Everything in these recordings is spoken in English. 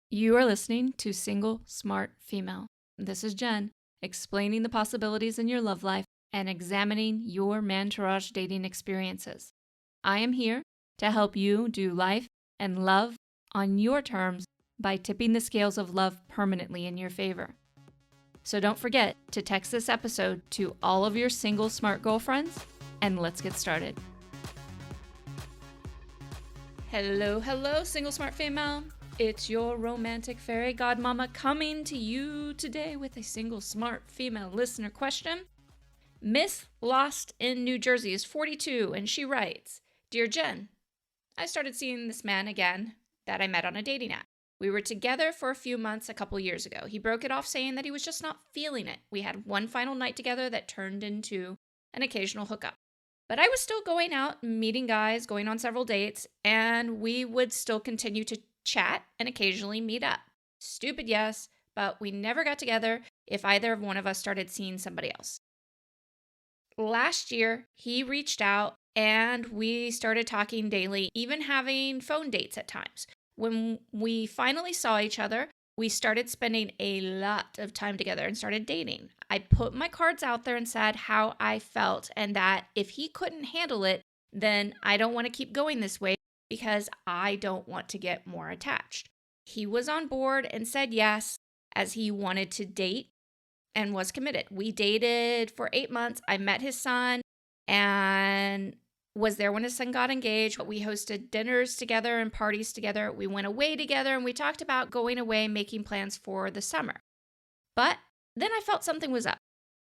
You are listening to Single Smart Female. This is Jen, explaining the possibilities in your love life and examining your mantourage dating experiences. I am here to help you do life and love on your terms by tipping the scales of love permanently in your favor. So don't forget to text this episode to all of your single smart girlfriends, and let's get started. Hello, single smart female. It's your romantic fairy godmama coming to you today with a single smart female listener question. Miss Lost in New Jersey is 42, and she writes, Dear Jen, I started seeing this man again that I met on a dating app. We were together for a few months a couple years ago. He broke it off saying that he was just not feeling it. We had one final night together that turned into an occasional hookup. But I was still going out, meeting guys, going on several dates, and we would still continue to chat and occasionally meet up. Stupid, yes, but we never got together if either of one of us started seeing somebody else. Last year, he reached out and we started talking daily, even having phone dates at times. When we finally saw each other, we started spending a lot of time together and started dating. I put my cards out there and said how I felt and that if he couldn't handle it, then I don't want to keep going this way because I don't want to get more attached. He was on board and said yes, as he wanted to date and was committed. We dated for 8 months. I met his son and was there when his son got engaged. We hosted dinners together and parties together. We went away together and we talked about going away, making plans for the summer. But then I felt something was up.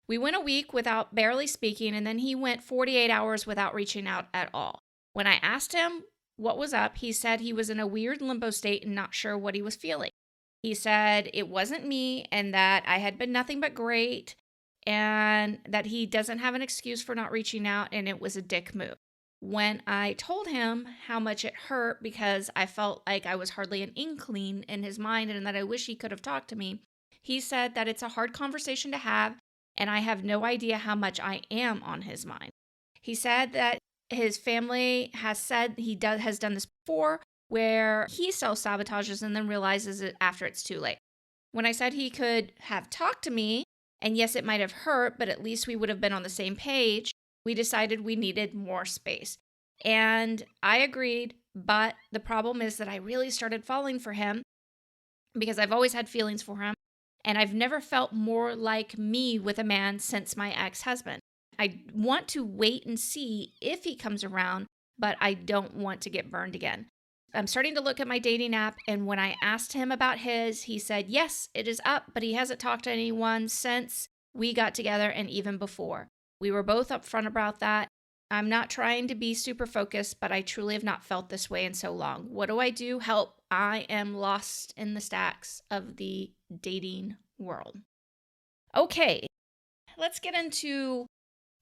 We went a week without barely speaking, and then he went 48 hours without reaching out at all. When I asked him what was up, he said he was in a weird limbo state and not sure what he was feeling. He said it wasn't me and that I had been nothing but great and that he doesn't have an excuse for not reaching out and it was a dick move. When I told him how much it hurt because I felt like I was hardly an inkling in his mind and that I wish he could have talked to me, he said that it's a hard conversation to have and I have no idea how much I am on his mind. He said that his family has said has done this before where he self-sabotages and then realizes it after it's too late. When I said he could have talked to me, and yes, it might have hurt, but at least we would have been on the same page, we decided we needed more space. And I agreed, but the problem is that I really started falling for him because I've always had feelings for him, and I've never felt more like me with a man since my ex-husband. I want to wait and see if he comes around, but I don't want to get burned again. I'm starting to look at my dating app, and when I asked him about his, he said, yes, it is up, but he hasn't talked to anyone since we got together and even before. We were both upfront about that. I'm not trying to be super focused, but I truly have not felt this way in so long. What do I do? Help. I am lost in the stacks of the dating world. Okay, let's get into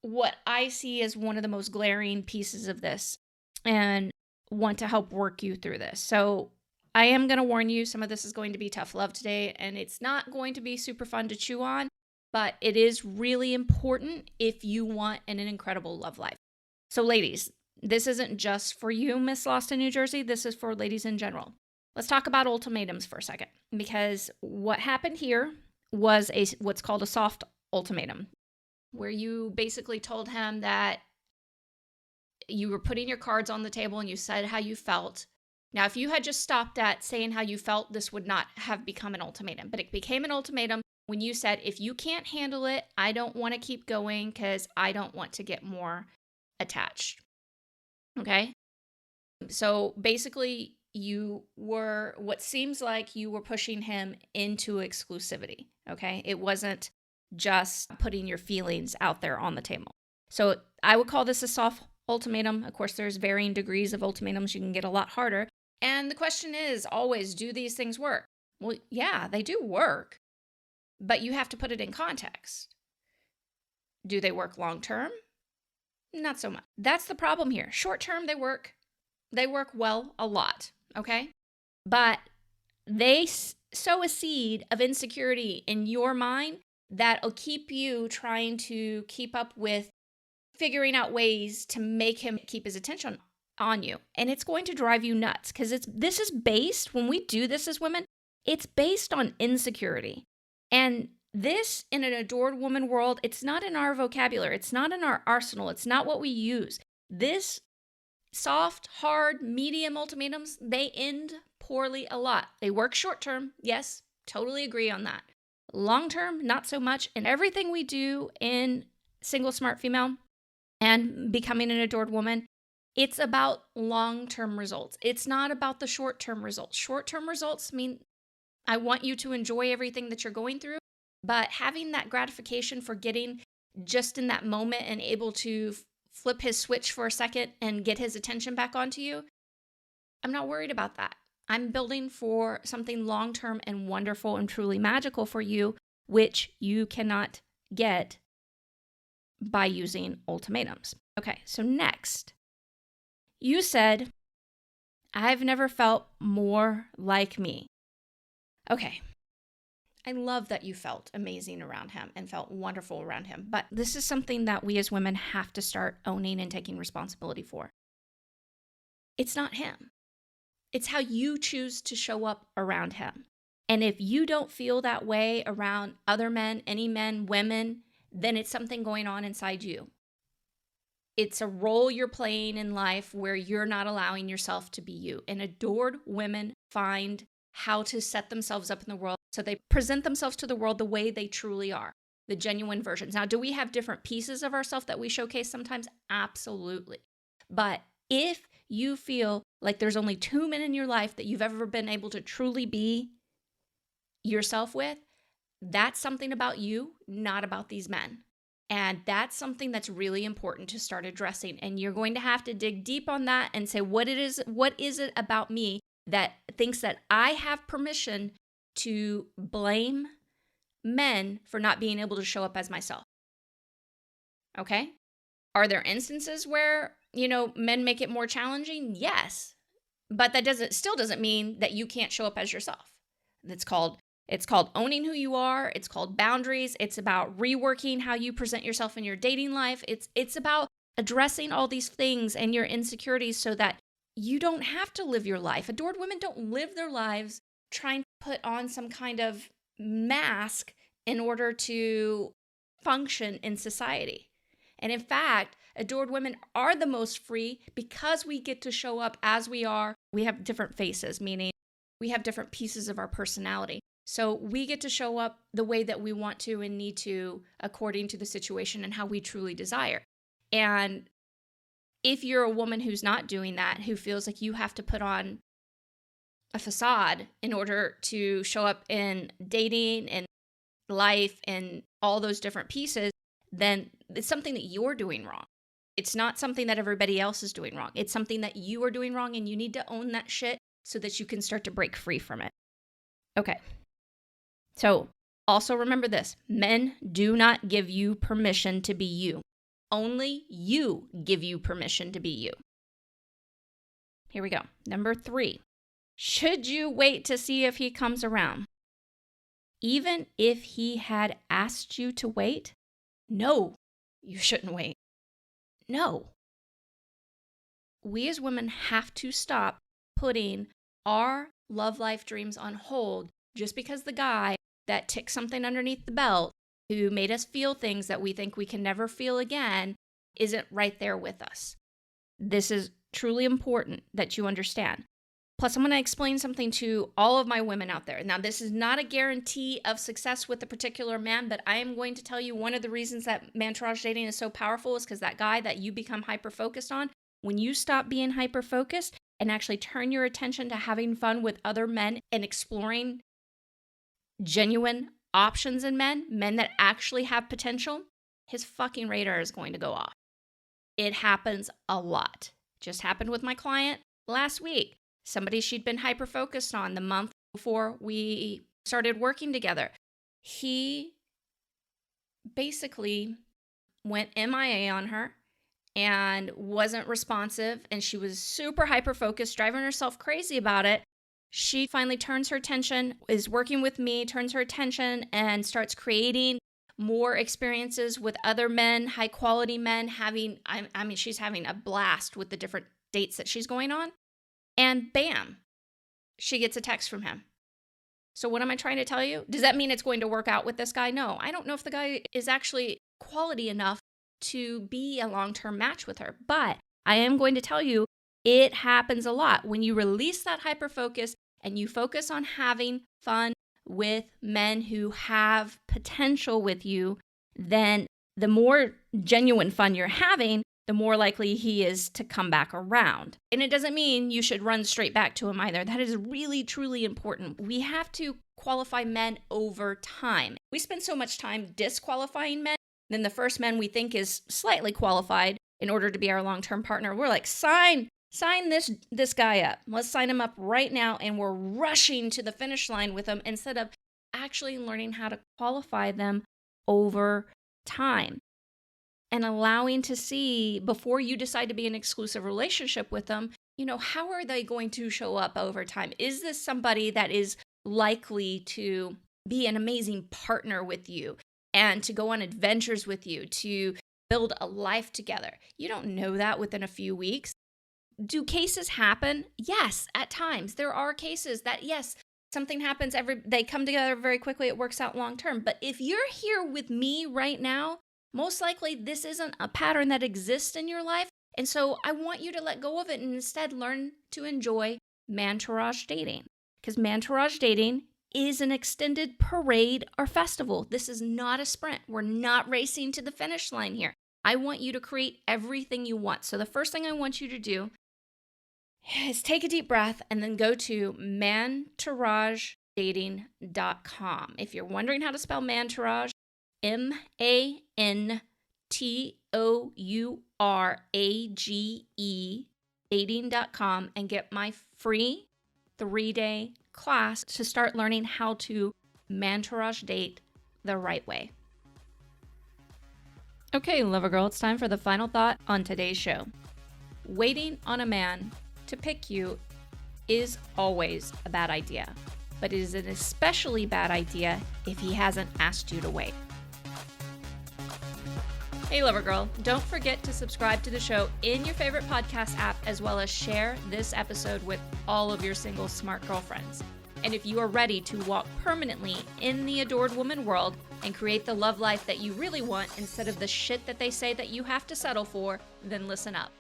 what I see as one of the most glaring pieces of this and want to help work you through this. So I am going to warn you, some of this is going to be tough love today, and it's not going to be super fun to chew on, but it is really important if you want an incredible love life. So ladies, this isn't just for you, Miss Lost in New Jersey. This is for ladies in general. Let's talk about ultimatums for a second, because what happened here was what's called a soft ultimatum, where you basically told him that you were putting your cards on the table and you said how you felt. Now, if you had just stopped at saying how you felt, this would not have become an ultimatum, but it became an ultimatum when you said, if you can't handle it, I don't want to keep going because I don't want to get more attached. Okay? So basically, what seems like you were pushing him into exclusivity. Okay? It wasn't just putting your feelings out there on the table. So I would call this a soft ultimatum. Of course, there's varying degrees of ultimatums. You can get a lot harder. And the question is always, do these things work? Well, yeah, they do work, but you have to put it in context. Do they work long term? Not so much. That's the problem here. Short term, they work. They work well a lot, okay? But they sow a seed of insecurity in your mind that'll keep you trying to keep up with figuring out ways to make him keep his attention on you. And it's going to drive you nuts because this is based, when we do this as women, It's based on insecurity. And this, in an adored woman world, it's not in our vocabulary. It's not in our arsenal. It's not what we use. This soft, hard, medium ultimatums, they end poorly a lot. They work short term. Yes, totally agree on that. Long term, not so much. And everything we do in Single Smart Female and becoming an adored woman, it's about long-term results. It's not about the short-term results. Short-term results mean I want you to enjoy everything that you're going through, but having that gratification for getting just in that moment and able to flip his switch for a second and get his attention back onto you, I'm not worried about that. I'm building for something long-term and wonderful and truly magical for you, which you cannot get by using ultimatums. Okay, so next, you said, I've never felt more like me. Okay, I love that you felt amazing around him and felt wonderful around him, but this is something that we as women have to start owning and taking responsibility for. It's not him. It's how you choose to show up around him. And if you don't feel that way around other men, any men, women, then it's something going on inside you. It's a role you're playing in life where you're not allowing yourself to be you. And adored women find how to set themselves up in the world so they present themselves to the world the way they truly are, the genuine versions. Now, do we have different pieces of ourselves that we showcase sometimes? Absolutely. But if you feel like there's only 2 men in your life that you've ever been able to truly be yourself with, that's something about you, not about these men. And that's something that's really important to start addressing. And you're going to have to dig deep on that and say, what is it about me that thinks that I have permission to blame men for not being able to show up as myself? Okay? Are there instances where, men make it more challenging? Yes. But that still doesn't mean that you can't show up as yourself. It's called owning who you are. It's called boundaries. It's about reworking how you present yourself in your dating life. It's about addressing all these things and your insecurities so that you don't have to live your life. Adored women don't live their lives trying to put on some kind of mask in order to function in society. And in fact, adored women are the most free because we get to show up as we are. We have different faces, meaning we have different pieces of our personality. So we get to show up the way that we want to and need to according to the situation and how we truly desire. And if you're a woman who's not doing that, who feels like you have to put on a facade in order to show up in dating and life and all those different pieces, then it's something that you're doing wrong. It's not something that everybody else is doing wrong. It's something that you are doing wrong, and you need to own that shit so that you can start to break free from it. Okay. So also remember this. Men do not give you permission to be you. Only you give you permission to be you. Here we go. Number 3. Should you wait to see if he comes around? Even if he had asked you to wait? No, you shouldn't wait. No. We as women have to stop putting our love life dreams on hold just because the guy that ticked something underneath the belt, who made us feel things that we think we can never feel again, isn't right there with us. This is truly important that you understand. Plus, I'm going to explain something to all of my women out there. Now, this is not a guarantee of success with a particular man, but I am going to tell you one of the reasons that mantourage dating is so powerful is because that guy that you become hyper-focused on, when you stop being hyper-focused and actually turn your attention to having fun with other men and exploring genuine options in men that actually have potential, his fucking radar is going to go off. It happens a lot. Just happened with my client last week. Somebody she'd been hyper-focused on the month before we started working together. He basically went MIA on her and wasn't responsive, and she was super hyper-focused, driving herself crazy about it. She finally turns her attention, is working with me, turns her attention, and starts creating more experiences with other men, high-quality men, she's having a blast with the different dates that she's going on. And bam, she gets a text from him. So what am I trying to tell you? Does that mean it's going to work out with this guy? No, I don't know if the guy is actually quality enough to be a long-term match with her. But I am going to tell you, it happens a lot. When you release that hyper-focus and you focus on having fun with men who have potential with you, then the more genuine fun you're having, the more likely he is to come back around. And it doesn't mean you should run straight back to him either. That is really, truly important. We have to qualify men over time. We spend so much time disqualifying men, then the first man we think is slightly qualified in order to be our long-term partner, we're like, sign this guy up. Let's sign him up right now. And we're rushing to the finish line with him instead of actually learning how to qualify them over time and allowing to see before you decide to be in an exclusive relationship with them, how are they going to show up over time? Is this somebody that is likely to be an amazing partner with you and to go on adventures with you, to build a life together? You don't know that within a few weeks. Do cases happen? Yes, at times. There are cases that, yes, something happens, they come together very quickly, it works out long term. But if you're here with me right now, most likely this isn't a pattern that exists in your life. And so I want you to let go of it and instead learn to enjoy mantourage dating. Because mantourage dating is an extended parade or festival. This is not a sprint. We're not racing to the finish line here. I want you to create everything you want. So the first thing I want you to do is take a deep breath and then go to mantouragedating.com. If you're wondering how to spell mantourage, MANTOURAGE dating.com, and get my free 3-day class to start learning how to mantourage date the right way. Okay, lover girl, it's time for the final thought on today's show. Waiting on a man to pick you is always a bad idea, but it is an especially bad idea if he hasn't asked you to wait. Hey, lover girl, don't forget to subscribe to the show in your favorite podcast app, as well as share this episode with all of your single smart girlfriends. And if you are ready to walk permanently in the adored woman world and create the love life that you really want instead of the shit that they say that you have to settle for, then listen up.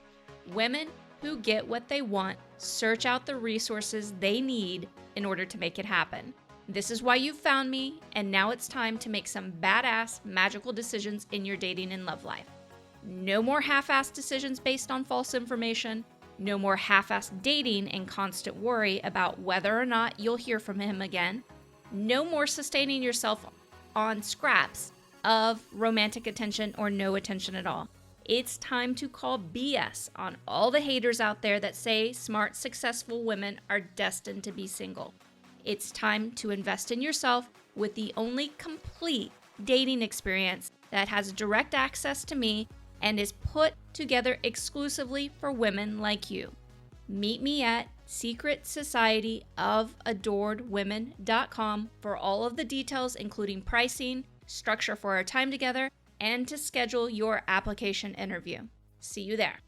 Women who get what they want search out the resources they need in order to make it happen. This is why you found me, and now it's time to make some badass, magical decisions in your dating and love life. No more half-assed decisions based on false information. No more half-assed dating and constant worry about whether or not you'll hear from him again. No more sustaining yourself on scraps of romantic attention or no attention at all. It's time to call BS on all the haters out there that say smart, successful women are destined to be single. It's time to invest in yourself with the only complete dating experience that has direct access to me and is put together exclusively for women like you. Meet me at secretsocietyofAdoredWomen.com for all of the details, including pricing, structure for our time together, and to schedule your application interview. See you there.